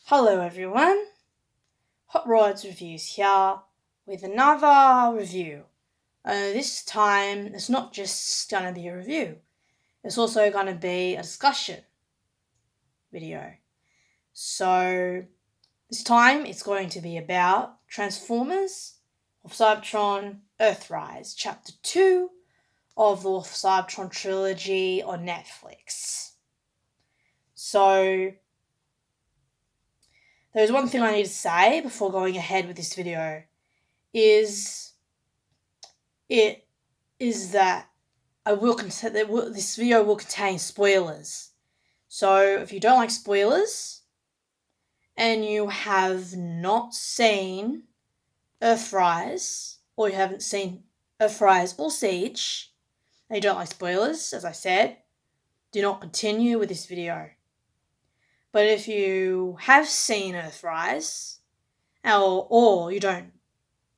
Hello everyone, Hot Rods Reviews here with another review. This time it's not just going to be a review, it's also going to be a discussion video. So this time it's going to be about Transformers of Cybertron Earthrise, Chapter 2 of the Cybertron trilogy on Netflix. So there's one thing I need to say before going ahead with this video is that this video will contain spoilers. So if you don't like spoilers and you have not seen Earthrise, or you haven't seen Earthrise or Siege, and you don't like spoilers, as I said, do not continue with this video. But if you have seen Earthrise, or you don't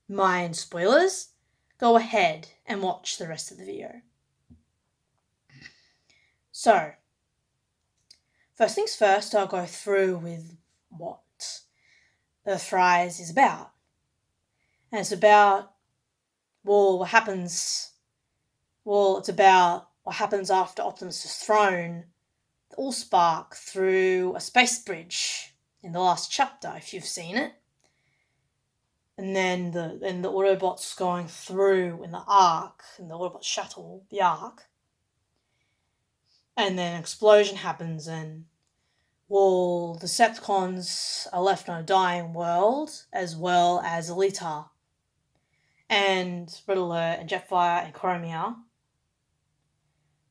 mind spoilers, go ahead and watch the rest of the video. So, first things first, I'll go through with what Earthrise is about. And it's about, it's about what happens after Optimus is thrown the Allspark through a space bridge in the last chapter, if you've seen it. And then the Autobots going through in the Ark, in the Autobot shuttle, the Ark. And then an explosion happens and, the Decepticons are left on a dying world, as well as Alita. And Red Alert and Jetfire and Chromia,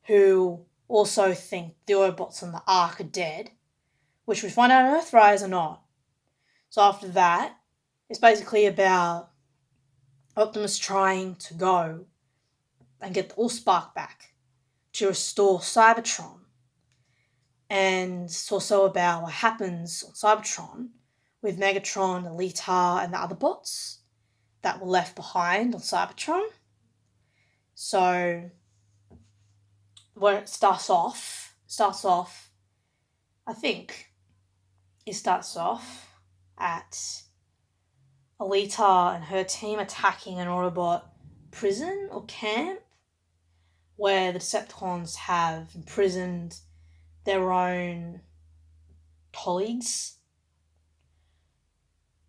who also think the Autobots on the Ark are dead, which we find out in Earthrise are not. So after that, it's basically about Optimus trying to go and get the Allspark back to restore Cybertron. And it's also about what happens on Cybertron with Megatron, Alita, and the other bots that were left behind on Cybertron. So where it starts off, I think it starts off at Alita and her team attacking an Autobot prison or camp where the Decepticons have imprisoned their own colleagues.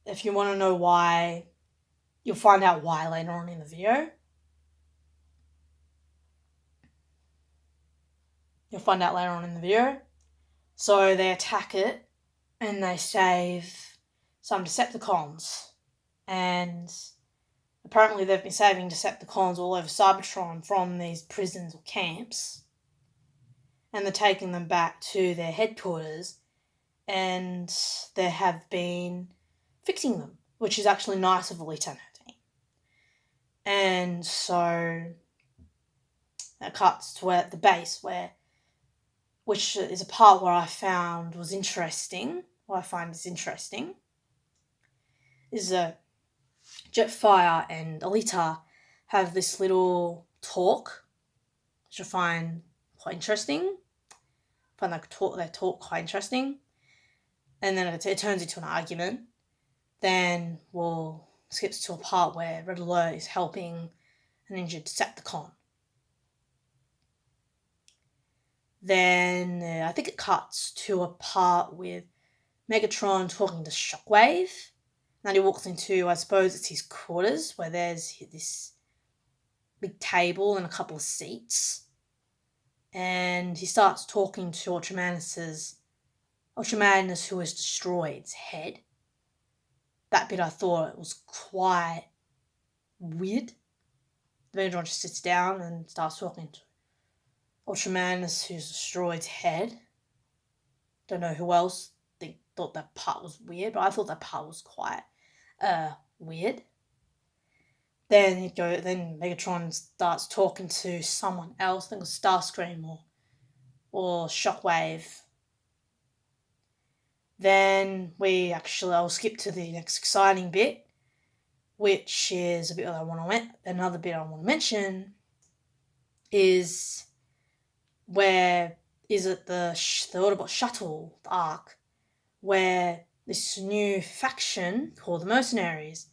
If you want to know why, you'll find out why later on in the video. So they attack it and they save some Decepticons. And apparently they've been saving Decepticons all over Cybertron from these prisons or camps. And they're taking them back to their headquarters. And they have been fixing them, which is actually nice of Alita and her team. And so it cuts to the base which is a part where I find interesting, is that Jetfire and Alita have this little talk, which I find quite interesting. Their talk quite interesting. And then it turns into an argument. Then, skips to a part where Red Alert is helping an injured Decepticon. Then I think it cuts to a part with Megatron talking to Shockwave. And then he walks into, I suppose it's his quarters, where there's this big table and a couple of seats. And he starts talking to Ultra Magnus, who has destroyed his head. That bit I thought was quite weird. Megatron just sits down and starts talking to Ultra Magnus, who's destroyed his head. Don't know who else thought that part was weird, but I thought that part was quite weird. Then Megatron starts talking to someone else. I think it was Starscream or Shockwave. Then I'll skip to the next exciting bit, which is another bit I want to mention is the Autobot shuttle, the Ark, where this new faction called the mercenaries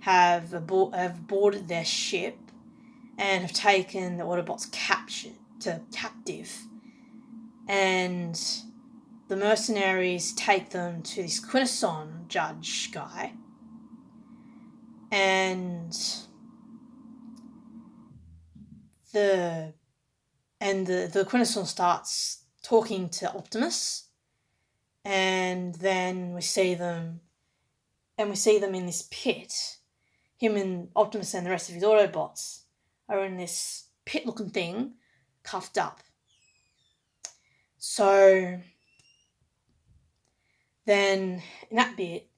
have boarded their ship and have taken the Autobots captive. And the mercenaries take them to this Quintesson judge guy. And the Quintesson starts talking to Optimus. And then we see them in this pit. Him and Optimus and the rest of his Autobots are in this pit-looking thing, cuffed up. So then in that bit,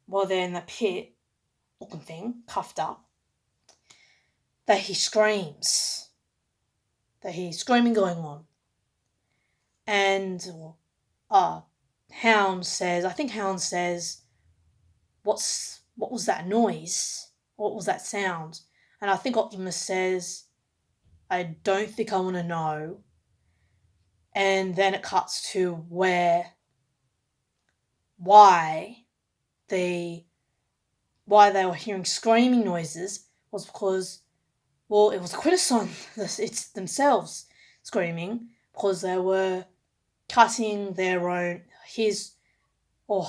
while they're in the pit-looking thing, cuffed up, they hear screams. They hear screaming going on. And Hound says, what was that noise? What was that sound? And I think Optimus says, I don't think I want to know. And then it cuts to why they were hearing screaming noises was because, well, it was Quintesson, it's themselves screaming, because they were cutting he or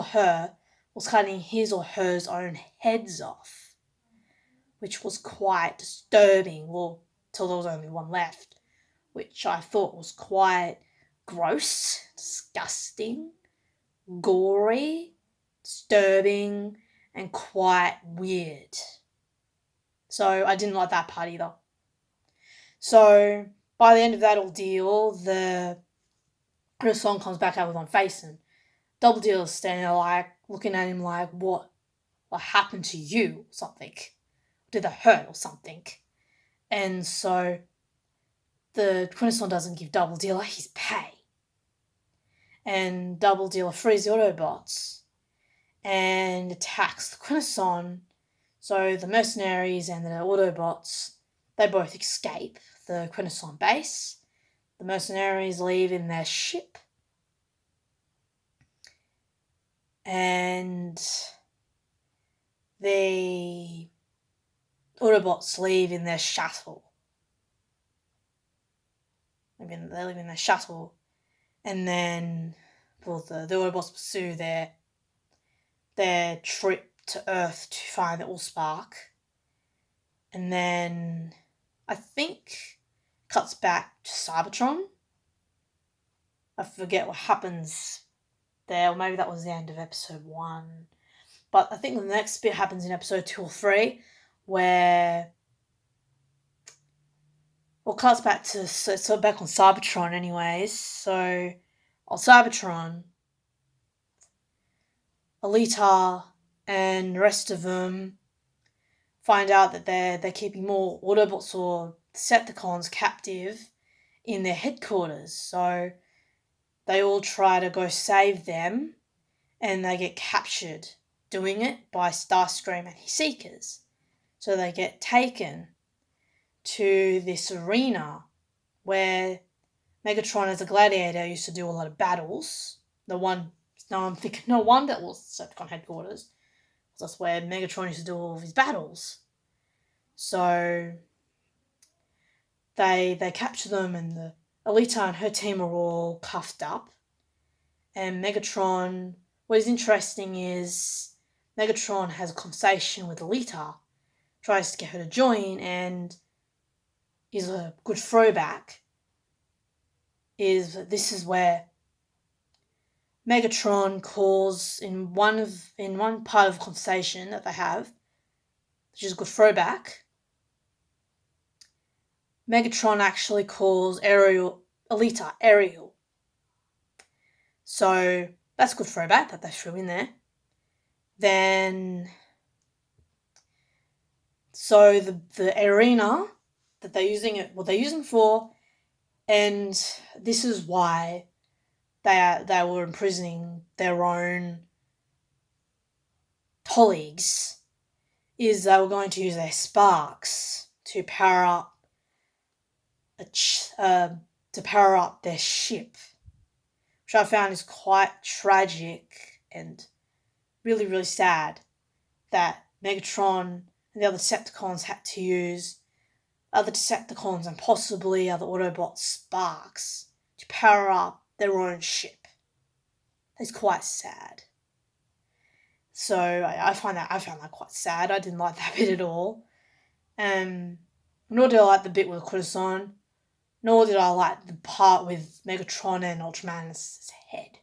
her was cutting his or her own heads off, which was quite disturbing, well, till there was only one left, which I thought was quite gross, disgusting, gory, disturbing, and quite weird. So I didn't like that part either. So by the end of that ordeal, the song comes back out with one face, and Double Deal is standing there like looking at him like, what happened to you or something? Did that hurt or something? And so the Quintesson doesn't give Double Dealer his pay. And Double Dealer frees the Autobots and attacks the Quintesson. So the mercenaries and the Autobots, they both escape the Quintesson base. The mercenaries leave in their ship. And the Autobots leave in their shuttle. They live in their shuttle. And then, well, the Autobots pursue their trip to Earth to find the Allspark. And then, I think, cuts back to Cybertron. I forget what happens there, or maybe that was the end of episode 1. But I think the next bit happens in episode 2 or 3, where, well, cuts back to, so back on Cybertron anyways. So on Cybertron, Alita and the rest of them find out that they're keeping more Autobots or Decepticons captive in their headquarters. So they all try to go save them, and they get captured doing it by Starscream and his Seekers. So they get taken to this arena where Megatron as a gladiator used to do a lot of battles. No wonder it was Decepticon headquarters. That's where Megatron used to do all of his battles. So they capture them, and the Alita and her team are all cuffed up. And Megatron, what is interesting is Megatron has a conversation with Alita, tries to get her to join, and is a good throwback. This is where Megatron calls in one part of the conversation that they have, which is a good throwback. Megatron actually calls Alita Ariel. So that's a good throwback that they threw in there. Then, so the arena that they're using for, and this is why they were imprisoning their own colleagues, is they were going to use their sparks to power up their ship, which I found is quite tragic and really, really sad that Megatron and the other Decepticons had to use other Decepticons and possibly other Autobots' sparks to power up their own ship. It's quite sad. So I found that quite sad. I didn't like that bit at all. Nor did I like the bit with Coruscant. Nor did I like the part with Megatron and Ultraman's head.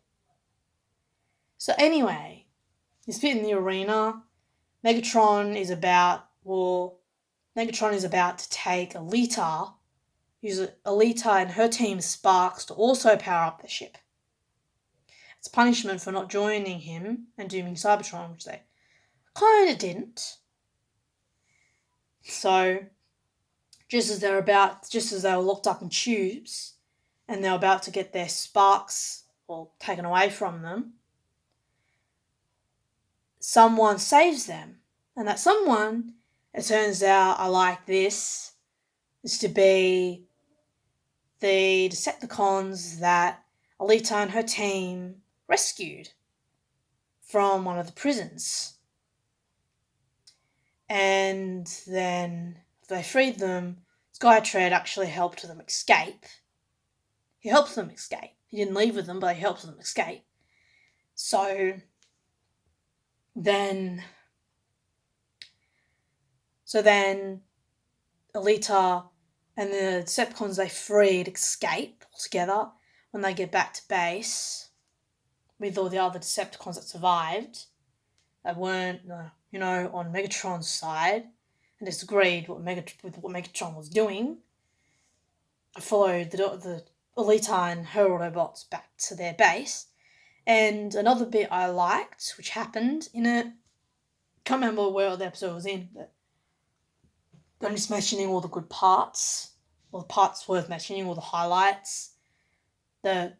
So anyway, this bit in the arena, Megatron is about to take Alita, use Alita and her team's sparks to also power up the ship. It's punishment for not joining him and dooming Cybertron, which they kind of didn't. So, just as they were locked up in tubes, and they were about to get their sparks taken away from them, someone saves them. And that someone, it turns out, is to be the Decepticons that Alita and her team rescued from one of the prisons. And then they freed them. Skytread actually helped them escape. He helped them escape. He didn't leave with them, but he helped them escape. So then Alita and the Decepticons they freed escape altogether when they get back to base with all the other Decepticons that survived. They weren't, on Megatron's side and disagreed with what Megatron was doing. I followed the Alita and her Autobots back to their base. And another bit I liked, which happened in it, can't remember where the episode was in, but I'm just mentioning all the good parts, all the parts worth mentioning, all the highlights. They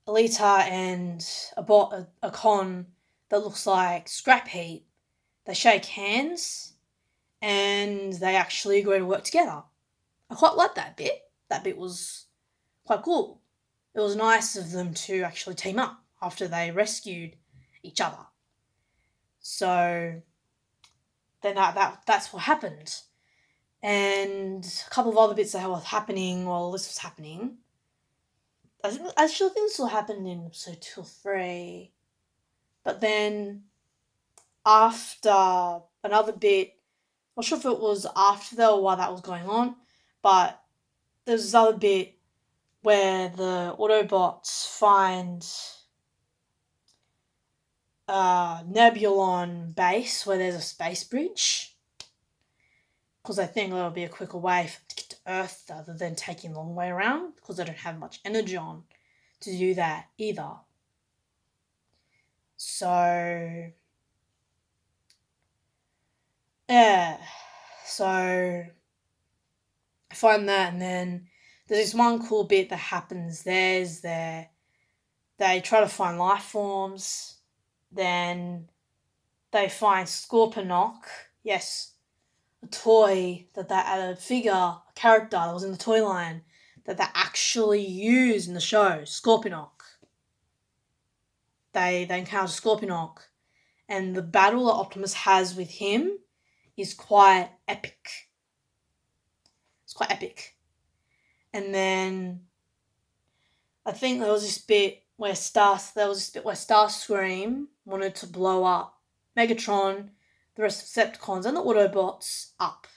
Alita and a con that looks like Scrap Heap, they shake hands and they actually agree to work together. I quite like that bit. That bit was quite cool. It was nice of them to actually team up after they rescued each other. So then that's what happened. And a couple of other bits that were happening while this was happening. I actually think this will happen in episode 2 or 3. But then after another bit, I'm not sure if it was after that or while that was going on, but there's this other bit where the Autobots find Nebulon base where there's a space bridge, because I think that'll be a quicker way for them to get to Earth rather than taking a long way around, because they don't have much energy on to do that either. So yeah, so I find that, and then there's this one cool bit that happens. They try to find life forms. Then they find Scorponok. Yes, a toy a figure, a character that was in the toy line that they actually use in the show, Scorponok. They encounter Scorponok, and the battle that Optimus has with him is quite epic. It's quite epic. And then I think there was this bit where Starscream wanted to blow up Megatron, the rest of the Decepticons, and the Autobots up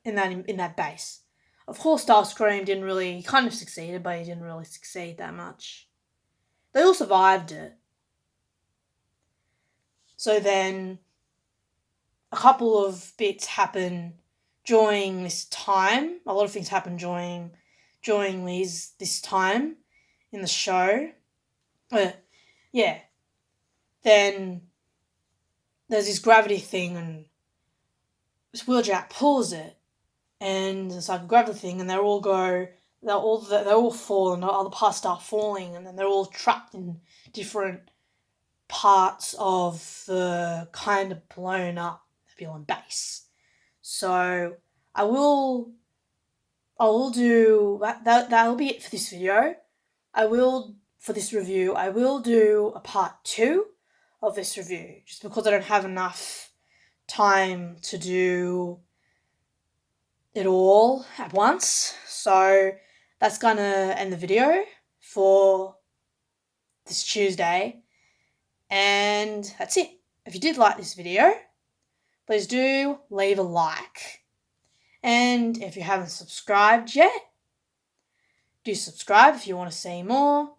in that base. Of course, Starscream he kind of succeeded, but he didn't really succeed that much. They all survived it. So then a couple of bits happen during this time. A lot of things happen during this time in the show. Yeah. Then there's this gravity thing, and this Wheeljack pulls it, and it's like a gravity thing, and they all fall, and the other parts start falling, and then they're all trapped in different parts of the kind of blown up Nebulon base. So I will do that'll be it for this video. For this review, I will do a part 2 of this review, just because I don't have enough time to do it all at once. So that's gonna end the video for this Tuesday. And that's it. If you did like this video, please do leave a like. And if you haven't subscribed yet, do subscribe if you want to see more.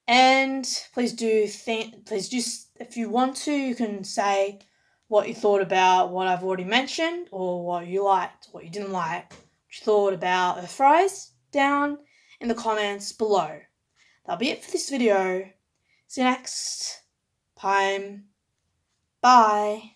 And please do, if you want to, you can say what you thought about what I've already mentioned, or what you liked, what you didn't like, what you thought about Earthrise, down in the comments below. That'll be it for this video. See you next time. Bye.